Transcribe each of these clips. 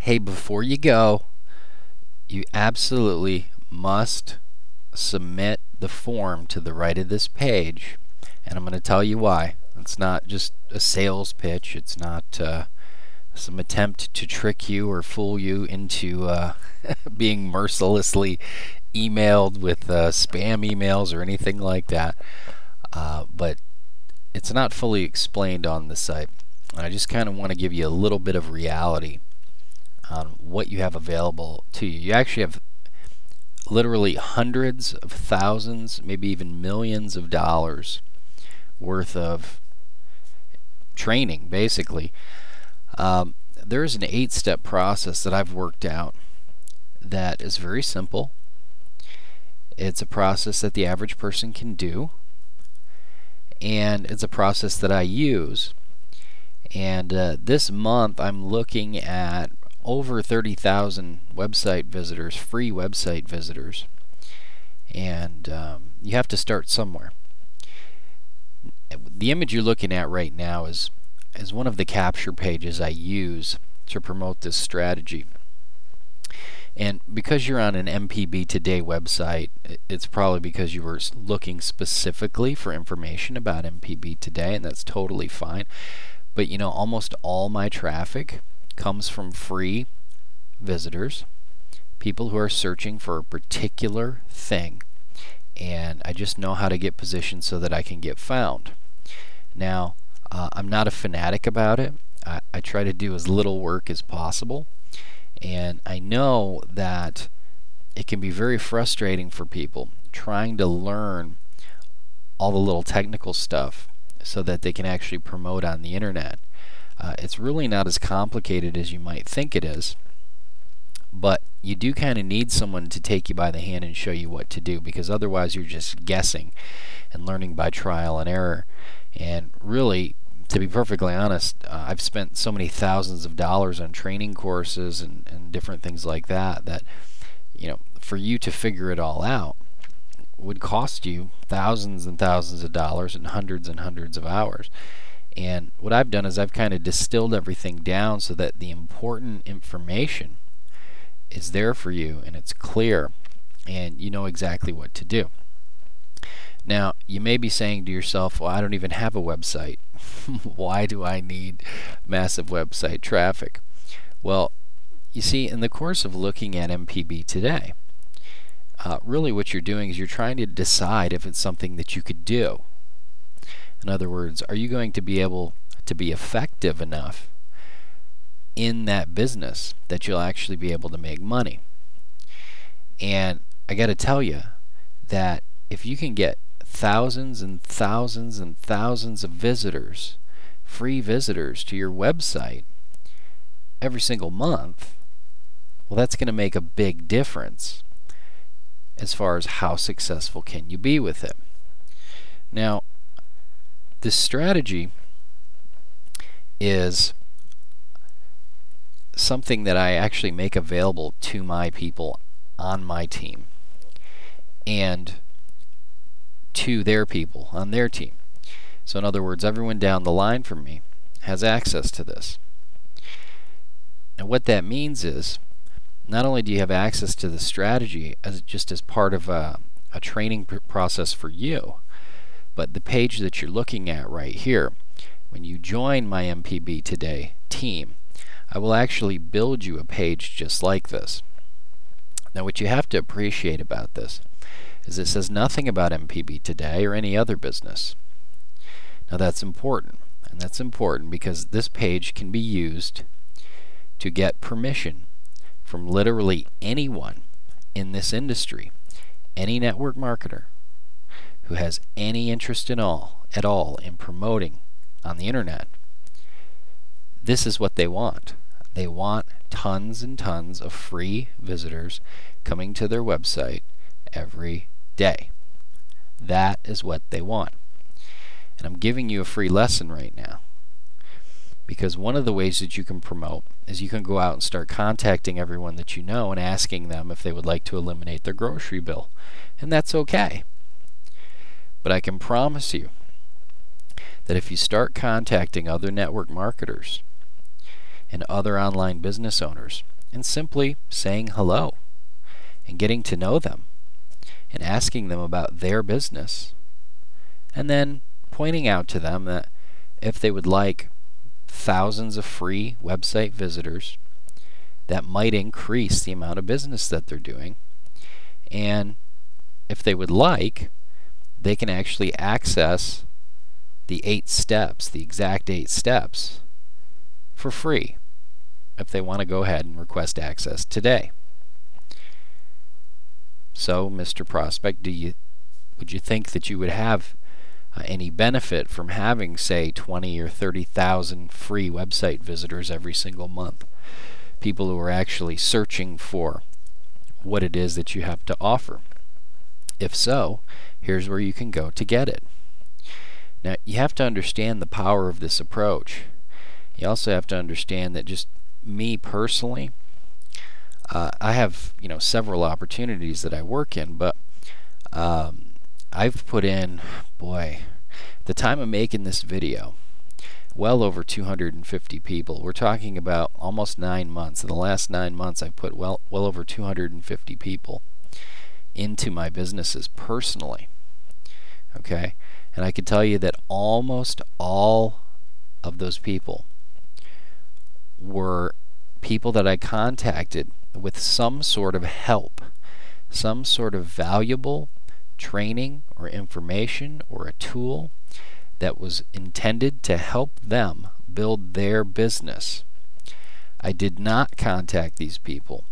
Hey, before you go, you absolutely must submit the form to the right of this page, and I'm going to tell you why. It's not just a sales pitch. It's not some attempt to trick you or fool you into being mercilessly emailed with spam emails or anything like that. But it's not fully explained on the site. I just kind of want to give you a little bit of reality on what you have available to you. You actually have literally hundreds of thousands, maybe even millions of dollars worth of training, basically. There's an 8-step process that I've worked out that is very simple. It's a process that the average person can do, and it's a process that I use. And this month I'm looking at over 30,000 website visitors, free website visitors. And you have to start somewhere. The image you're looking at right now is one of the capture pages I use to promote this strategy. And because you're on an MPB Today website, it's probably because you were looking specifically for information about MPB Today, and that's totally fine. But you know, almost all my traffic comes from free visitors, people who are searching for a particular thing, and I just know how to get positioned so that I can get found. Now, I'm not a fanatic about it. I try to do as little work as possible, and I know that it can be very frustrating for people trying to learn all the little technical stuff so that they can actually promote on the internet. It's really not as complicated as you might think it is, but you do kind of need someone to take you by the hand and show you what to do, because otherwise you're just guessing and learning by trial and error. And really, to be perfectly honest, I've spent so many thousands of dollars on training courses and different things like that, that you know, for you to figure it all out would cost you thousands and thousands of dollars and hundreds of hours. And what I've done is I've kind of distilled everything down so that the important information is there for you and it's clear and you know exactly what to do. Now, you may be saying to yourself, well, I don't even have a website. Why do I need massive website traffic? Well, you see, in the course of looking at MPB Today, really what you're doing is you're trying to decide if it's something that you could do. In other words, are you going to be able to be effective enough in that business that you'll actually be able to make money? And I got to tell you that if you can get thousands and thousands and thousands of visitors, free visitors to your website every single month, well, that's going to make a big difference as far as how successful can you be with it. Now, this strategy is something that I actually make available to my people on my team and to their people on their team. So in other words, everyone down the line from me has access to this. And what that means is, not only do you have access to the strategy just as part of a training process for you, but the page that you're looking at right here, when you join my MPB Today team, I will actually build you a page just like this. Now, what you have to appreciate about this is it says nothing about MPB Today or any other business. Now, that's important, and that's important because this page can be used to get permission from literally anyone in this industry, any network marketer who has any interest at all in promoting on the internet. This is what they want. They want tons and tons of free visitors coming to their website every day. That is what they want. And I'm giving you a free lesson right now, because one of the ways that you can promote is you can go out and start contacting everyone that you know and asking them if they would like to eliminate their grocery bill. And that's okay. But I can promise you that if you start contacting other network marketers and other online business owners and simply saying hello and getting to know them and asking them about their business, and then pointing out to them that if they would like thousands of free website visitors, that might increase the amount of business that they're doing. And if they would like, they can actually access the 8 steps, the exact 8 steps, for free if they want to go ahead and request access today. So, Mr. Prospect, would you think that you would have any benefit from having, say, 20 or 30,000 free website visitors every single month? People who are actually searching for what it is that you have to offer. If so, here's where you can go to get it. Now, you have to understand the power of this approach. You also have to understand that just me personally, I have several opportunities that I work in, but I've put in, boy, at the time of making this video, well over 250 people. We're talking about almost 9 months. In the last 9 months, I've put well over 250 people into my businesses personally. Okay, and I can tell you that almost all of those people were people that I contacted with some sort of help, some sort of valuable training or information or a tool that was intended to help them build their business. I did not contact these people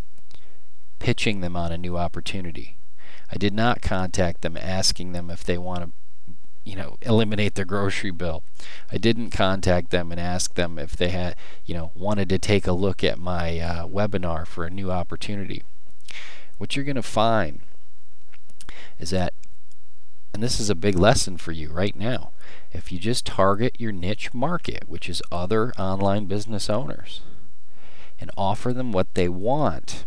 pitching them on a new opportunity. I did not contact them asking them if they want to eliminate their grocery bill. I didn't contact them and ask them if they had wanted to take a look at my webinar for a new opportunity. What you're going to find is that, and this is a big lesson for you right now, if you just target your niche market, which is other online business owners, and offer them what they want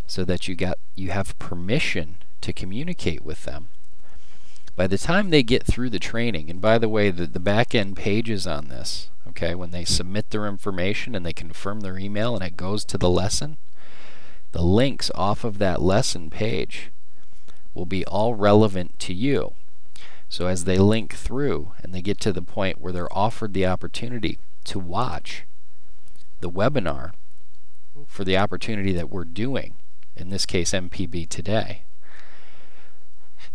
so that you have permission to communicate with them, by the time they get through the training, and by the way, the back end pages on this, okay, when they submit their information and they confirm their email and it goes to the lesson, the links off of that lesson page will be all relevant to you. So as they link through and they get to the point where they're offered the opportunity to watch the webinar for the opportunity that we're doing, in this case MPB today,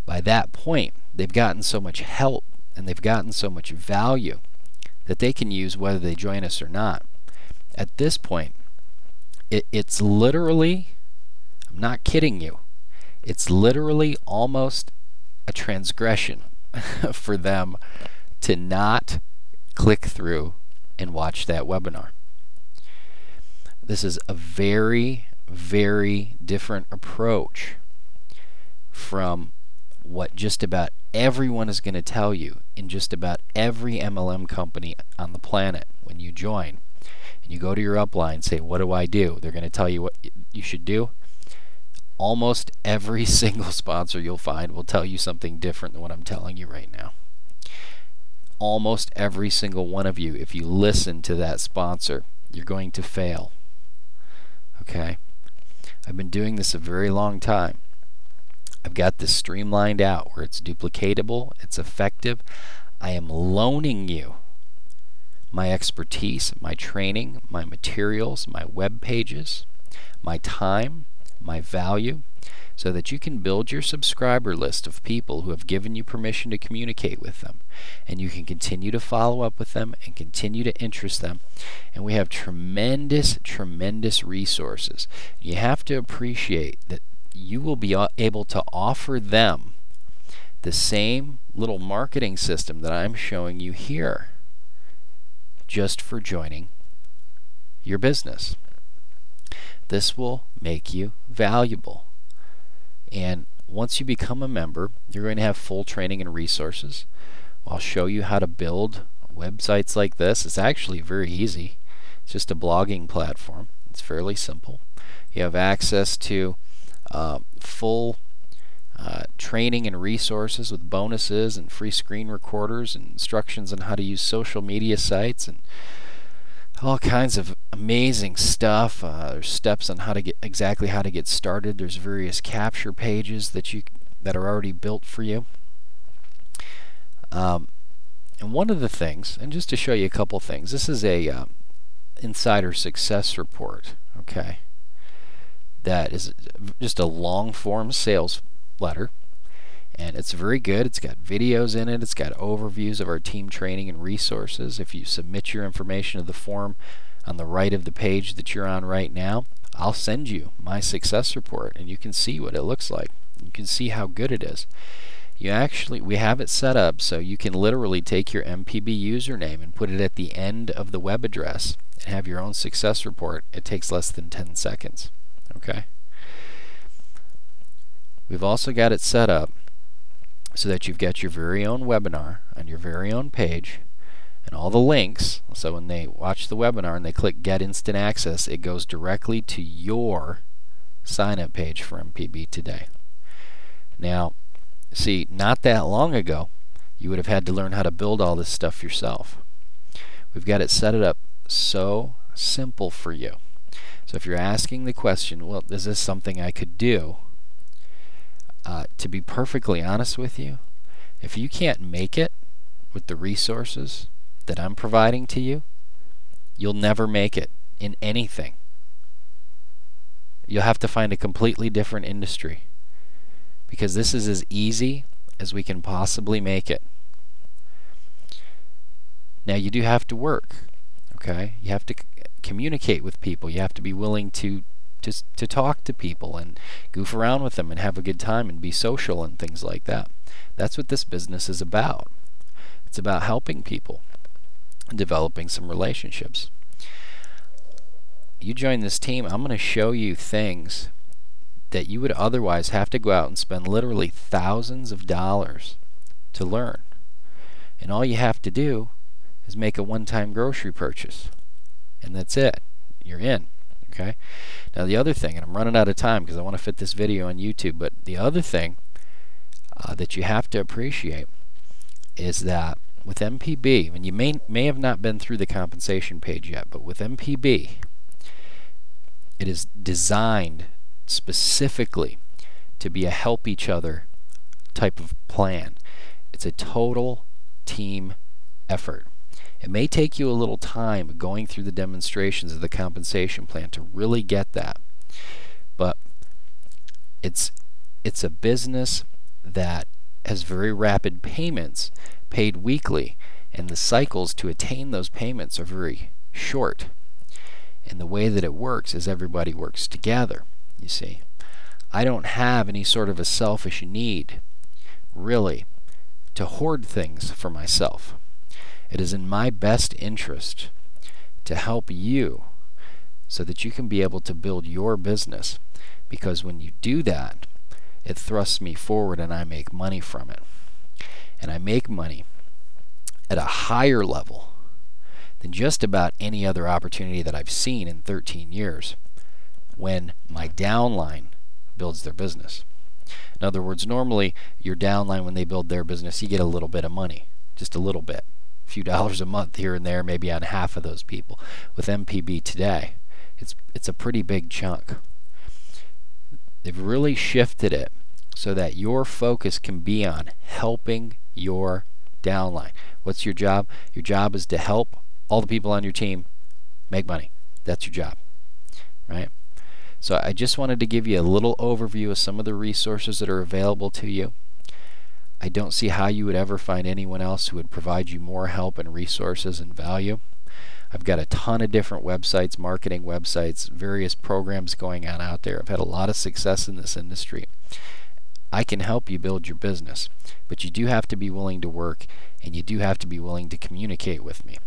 by that point they've gotten so much help and they've gotten so much value that they can use whether they join us or not. At this point, it's literally, I'm not kidding you, it's literally almost a transgression for them to not click through and watch that webinar. This is a very, very different approach from what just about everyone is going to tell you in just about every MLM company on the planet. When you join and you go to your upline and say, what do I do? They're going to tell you what you should do. Almost every single sponsor you'll find will tell you something different than what I'm telling you right now. Almost every single one of you, if you listen to that sponsor, you're going to fail. Okay? I've been doing this a very long time. I've got this streamlined out where it's duplicatable, it's effective. I am loaning you my expertise, my training, my materials, my web pages, my time, my value, so that you can build your subscriber list of people who have given you permission to communicate with them, and you can continue to follow up with them and continue to interest them. And we have tremendous, tremendous resources. You have to appreciate that you will be able to offer them the same little marketing system that I'm showing you here just for joining your business. This will make you valuable. And once you become a member, you're going to have full training and resources. I'll show you how to build websites like this. It's actually very easy. It's just a blogging platform. It's fairly simple. You have access to full training and resources with bonuses and free screen recorders and instructions on how to use social media sites and all kinds of amazing stuff. There's steps on how to get exactly how to get started. There's various capture pages that are already built for you. And one of the things, and just to show you a couple things, this is a insider success report. Okay, that is just a long form sales letter, and it's very good. It's got videos in it. It's got overviews of our team training and resources. If you submit your information to the form on the right of the page that you're on right now, I'll send you my success report, and you can see what it looks like. You can see how good it is. We have it set up so you can literally take your MPB username and put it at the end of the web address and have your own success report. It takes less than 10 seconds. Okay. We've also got it set up so that you've got your very own webinar on your very own page and all the links. So when they watch the webinar and they click Get Instant Access, it goes directly to your sign-up page for MPB today. Now, see, not that long ago, you would have had to learn how to build all this stuff yourself. We've got it set it up so simple for you. So if you're asking the question, well, is this something I could do? To be perfectly honest with you, if you can't make it with the resources that I'm providing to you, you'll never make it in anything. You'll have to find a completely different industry, because this is as easy as we can possibly make it. Now, you do have to work, okay? You have to communicate with people. You have to be willing to talk to people and goof around with them and have a good time and be social and things like that. That's what this business is about. It's about helping people and developing some relationships. You join this team, I'm going to show you things that you would otherwise have to go out and spend literally thousands of dollars to learn. And all you have to do is make a one-time grocery purchase. And that's it. You're in. Okay? Now the other thing, and I'm running out of time because I want to fit this video on YouTube, but the other thing that you have to appreciate is that with MPB, and you may have not been through the compensation page yet, but with MPB, it is designed specifically to be a help each other type of plan. It's a total team effort. It may take you a little time going through the demonstrations of the compensation plan to really get that, but it's a business that has very rapid payments paid weekly, and the cycles to attain those payments are very short. And the way that it works is everybody works together. You see, I don't have any sort of a selfish need, really, to hoard things for myself. It is in my best interest to help you so that you can be able to build your business, because when you do that, it thrusts me forward and I make money from it. And I make money at a higher level than just about any other opportunity that I've seen in 13 years when my downline builds their business. In other words, normally your downline, when they build their business, you get a little bit of money, just a little bit, a few dollars a month here and there, maybe on half of those people. With MPB today, it's a pretty big chunk. They've really shifted it so that your focus can be on helping your downline. What's your job? Your job is to help all the people on your team make money. That's your job, right? So I just wanted to give you a little overview of some of the resources that are available to you. I don't see how you would ever find anyone else who would provide you more help and resources and value. I've got a ton of different websites, marketing websites, various programs going on out there. I've had a lot of success in this industry. I can help you build your business, but you do have to be willing to work, and you do have to be willing to communicate with me.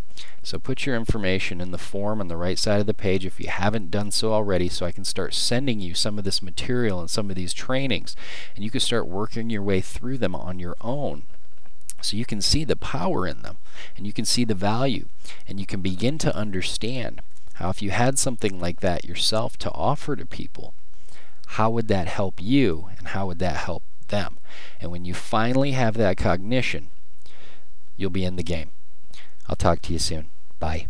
So put your information in the form on the right side of the page if you haven't done so already, so I can start sending you some of this material and some of these trainings, and you can start working your way through them on your own, so you can see the power in them, and you can see the value, and you can begin to understand how, if you had something like that yourself to offer to people, how would that help you and how would that help them? And when you finally have that cognition, you'll be in the game. I'll talk to you soon. Bye.